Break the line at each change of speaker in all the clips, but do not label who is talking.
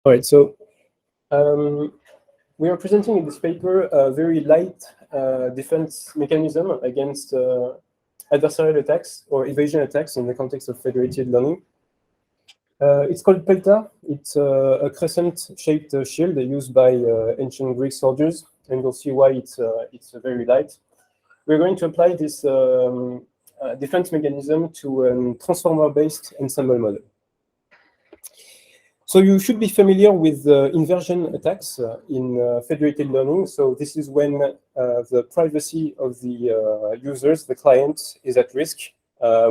All right, so we are presenting in this paper a very light defense mechanism against adversarial attacks or evasion attacks in the context of federated learning. It's called Pelta. It's a crescent-shaped shield used by ancient Greek soldiers, and you'll see why it's very light. We're going to apply this defense mechanism to a transformer-based ensemble model. So you should be familiar with inversion attacks in federated learning. So this is when the privacy of the users, the client, is at risk.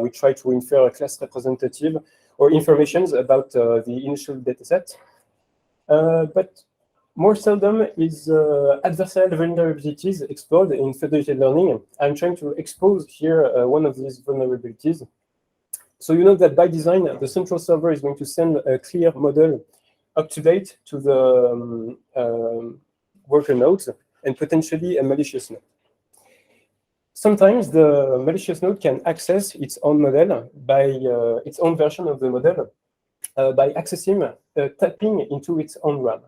We try to infer a class representative or information about the initial dataset. But more seldom is adversarial vulnerabilities explored in federated learning. I'm trying to expose here one of these vulnerabilities. So you know that by design, the central server is going to send a clear model up to date to the worker nodes and potentially a malicious node. Sometimes the malicious node can access its own model by its own version of the model by accessing tapping into its own RAM.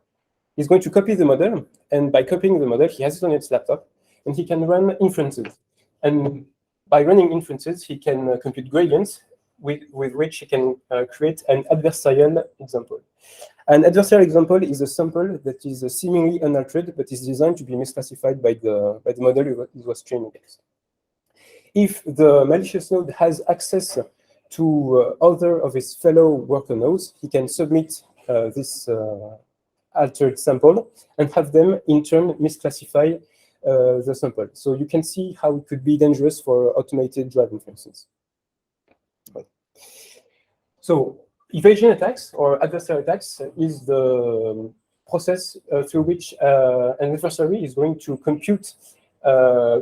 He's going to copy the model, and by copying the model, he has it on its laptop, and he can run inferences. And by running inferences, he can compute gradients with which he can create an adversarial example. An adversarial example is a sample that is seemingly unaltered, but is designed to be misclassified by the model it was trained against. If the malicious node has access to other of his fellow worker nodes, he can submit this altered sample and have them in turn misclassify the sample. So you can see how it could be dangerous for automated driving, for instance. So evasion attacks or adversarial attacks is the process through which an adversary is going to compute,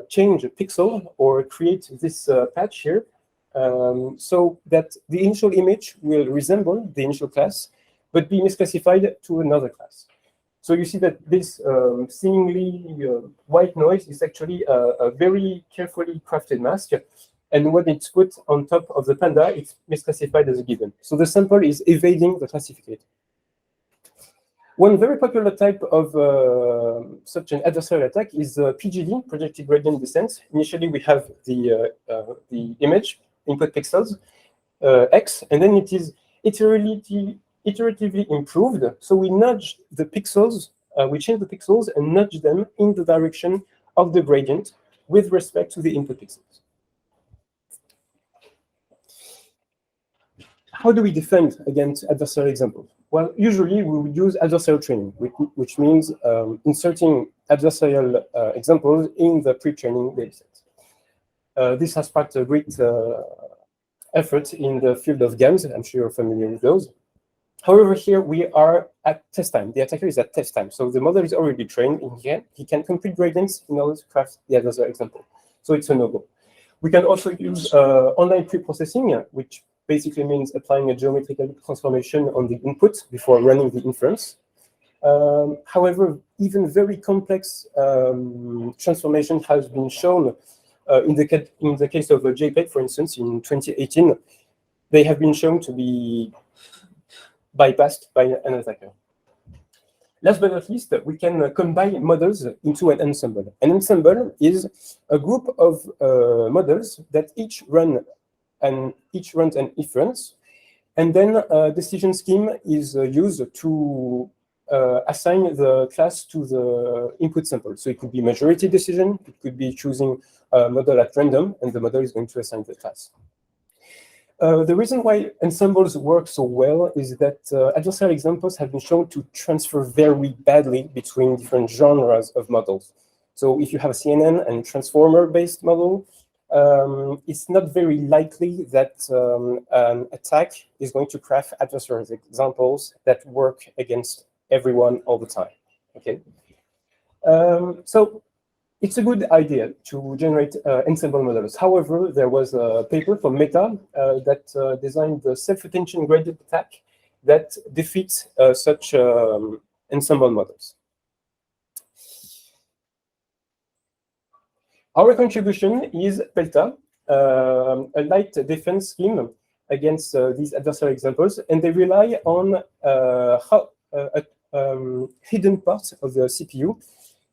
change a pixel or create this patch here so that the initial image will resemble the initial class, but be misclassified to another class. So you see that this seemingly white noise is actually a very carefully crafted mask. And when it's put on top of the panda, it's misclassified as a given. So the sample is evading the classifier. One very popular type of such an adversarial attack is PGD, projected gradient descent. Initially, we have the image, input pixels, X, and then it is iteratively improved. So we nudge the pixels, we change the pixels and nudge them in the direction of the gradient with respect to the input pixels. How do we defend against adversarial examples? Well, usually we would use adversarial training, which means inserting adversarial examples in the pre-training dataset. This has sparked a great effort in the field of GAMs. I'm sure you're familiar with those. However, here we are at test time. The attacker is at test time. So the model is already trained, and he can compute gradients in order to craft the adversarial example. So it's a no-go. We can also use online pre-processing, which basically means applying a geometrical transformation on the input before running the inference. However, even very complex transformation has been shown in the case of JPEG, for instance, in 2018. They have been shown to be bypassed by an attacker. Last but not least, we can combine models into an ensemble. An ensemble is a group of models that each runs an inference, and then a decision scheme is used to assign the class to the input sample. So it could be majority decision, it could be choosing a model at random, and the model is going to assign the class. The reason why ensembles work so well is that adversarial examples have been shown to transfer very badly between different genres of models. So if you have a CNN and transformer-based model, it's not very likely that an attack is going to craft adversarial examples that work against everyone all the time. Okay, so it's a good idea to generate ensemble models. However, there was a paper from Meta that designed the self-attention gradient attack that defeats such ensemble models. Our contribution is Pelta, a light defense scheme against these adversarial examples, and they rely on hidden part of the CPU.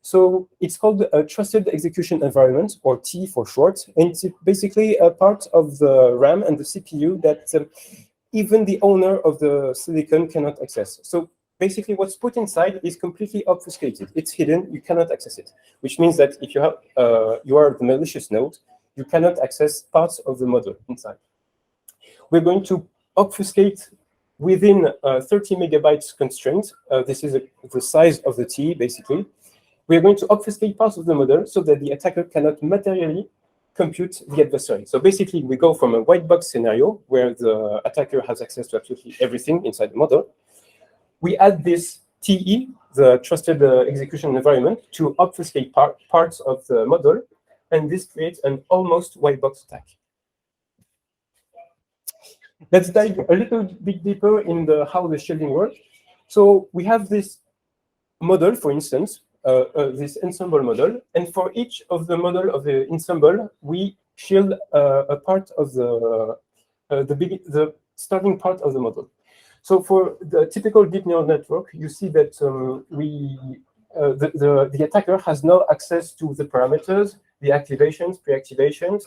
So it's called a trusted execution environment, or T for short, and it's basically a part of the RAM and the CPU that even the owner of the silicon cannot access. So basically what's put inside is completely obfuscated. It's hidden, you cannot access it, which means that if you are the malicious node, you cannot access parts of the model inside. We're going to obfuscate within 30 megabytes constraint. This is the size of the T, basically. We're going to obfuscate parts of the model so that the attacker cannot materially compute the adversary. So basically, we go from a white box scenario where the attacker has access to absolutely everything inside the model. We add this TE, the trusted execution environment, to obfuscate parts of the model, and this creates an almost white box attack. Let's dive a little bit deeper in how the shielding works. So we have this model, for instance, this ensemble model, and for each of the model of the ensemble, we shield a part of the starting part of the model. So for the typical deep neural network, you see that the attacker has no access to the parameters, the activations, pre-activations,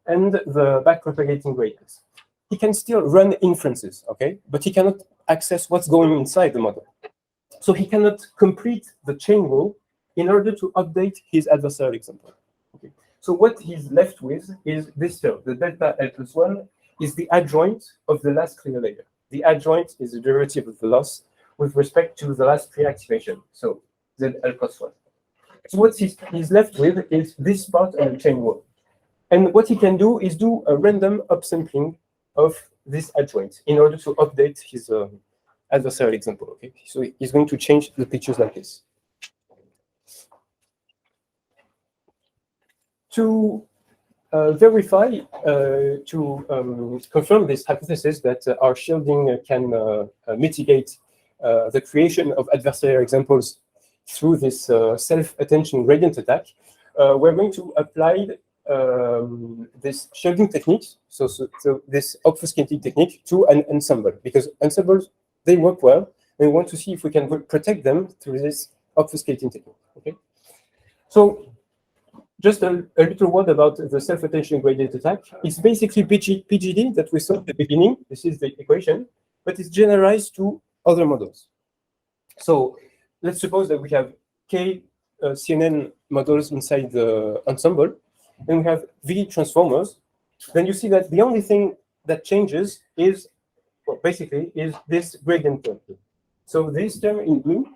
and the back-propagating gradients. He can still run inferences, okay, but he cannot access what's going inside the model. So he cannot complete the chain rule in order to update his adversarial example. Okay. So what he's left with is this term, the delta L+1 is the adjoint of the last clear layer. The adjoint is the derivative of the loss with respect to the last pre-activation, so ZL+1. So what he's left with is this part of the chain rule. And what he can do is do a random upsampling of this adjoint in order to update his adversarial example. Okay, so he's going to change the pictures like this. To verify, to confirm this hypothesis that our shielding can mitigate the creation of adversarial examples through this self-attention gradient attack, we're going to apply this shielding technique, so this obfuscating technique, to an ensemble, because ensembles, they work well, and we want to see if we can protect them through this obfuscating technique. Okay, so just a little word about the self-attention gradient attack. It's basically PGD that we saw at the beginning. This is the equation, but it's generalized to other models. So let's suppose that we have K CNN models inside the ensemble, and we have V transformers. Then you see that the only thing that changes is, well, basically, is this gradient term. So this term in blue,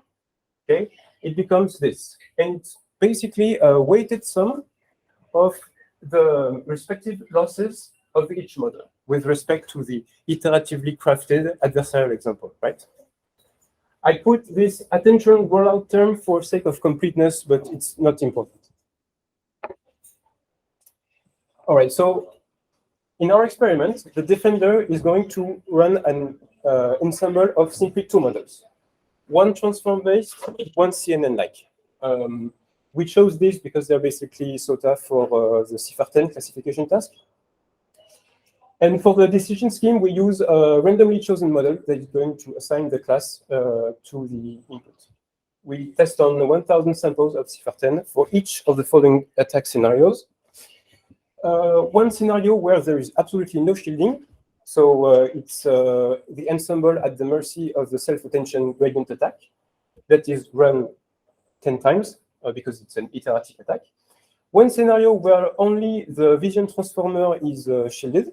okay, it becomes this, and it's basically a weighted sum of the respective losses of each model with respect to the iteratively crafted adversarial example, right? I put this attention rollout term for sake of completeness, but it's not important. All right, so in our experiment, the defender is going to run an ensemble of simply two models, one transform-based, one CNN-like. We chose this because they're basically SOTA for the CIFAR-10 classification task. And for the decision scheme, we use a randomly chosen model that is going to assign the class to the input. We test on 1,000 samples of CIFAR-10 for each of the following attack scenarios. One scenario where there is absolutely no shielding. So it's the ensemble at the mercy of the self-attention gradient attack that is run 10 times because it's an iterative attack. One scenario where only the vision transformer is shielded.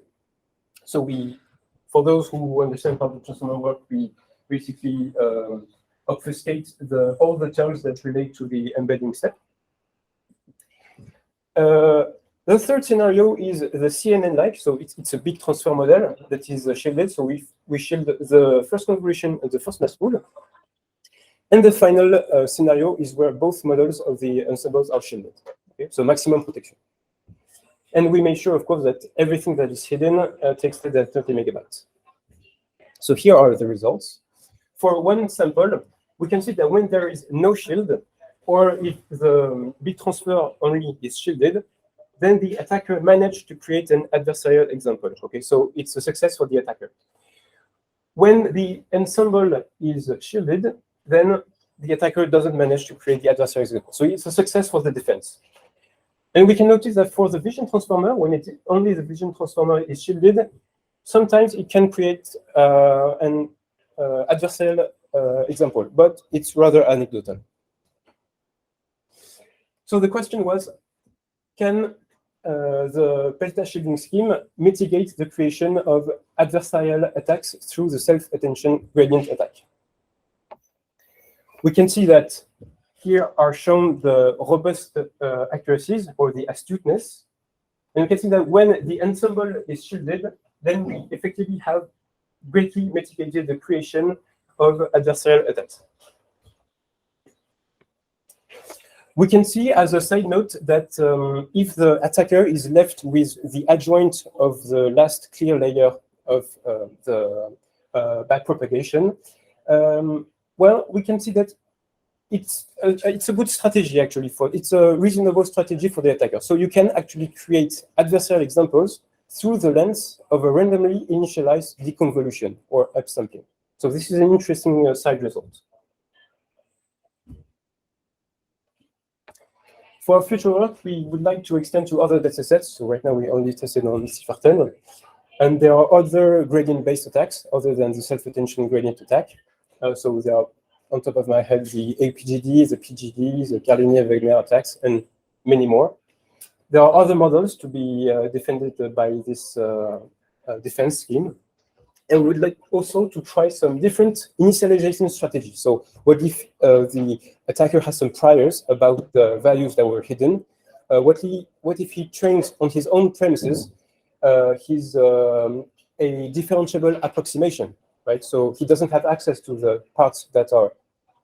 So for those who understand how the transformer works, we basically obfuscate all the terms that relate to the embedding step. The third scenario is the CNN-like, so it's a big transfer model that is shielded. So we shield the first convolution and the first mass pool. And the final scenario is where both models of the ensembles are shielded. Okay? So maximum protection. And we make sure, of course, that everything that is hidden takes less than 30 megabytes. So here are the results. For one sample, we can see that when there is no shield, or if the bit transfer only is shielded, then the attacker managed to create an adversarial example. Okay, so it's a success for the attacker. When the ensemble is shielded, then the attacker doesn't manage to create the adversary example. So it's a success for the defense. And we can notice that for the vision transformer, when only the vision transformer is shielded, sometimes it can create an adversarial example, but it's rather anecdotal. So the question was, can the Pelta shielding scheme mitigate the creation of adversarial attacks through the self-attention gradient attack? We can see that here are shown the robust accuracies or the astuteness. And you can see that when the ensemble is shielded, then we effectively have greatly mitigated the creation of adversarial attacks. We can see as a side note that if the attacker is left with the adjoint of the last clear layer of the backpropagation, well, we can see that it's a good strategy actually it's a reasonable strategy for the attacker. So you can actually create adversarial examples through the lens of a randomly initialized deconvolution or upsampling. So this is an interesting side result. For our future work, we would like to extend to other datasets. So right now we only tested on CIFAR10. And there are other gradient-based attacks other than the self-attention gradient attack. So there are, on top of my head, the APGD, the PGD, the Carlinier-Wegener attacks, and many more. There are other models to be defended by this defense scheme. And we would like also to try some different initialization strategies. So what if the attacker has some priors about the values that were hidden? What if he trains on his own premises a differentiable approximation, right? So he doesn't have access to the parts that are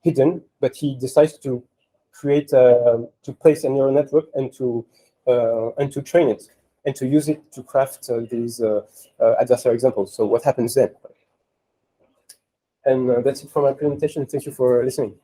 hidden, but he decides to create to place a neural network and to train it and to use it to craft these adversarial examples. So what happens then? And that's it for my presentation. Thank you for listening.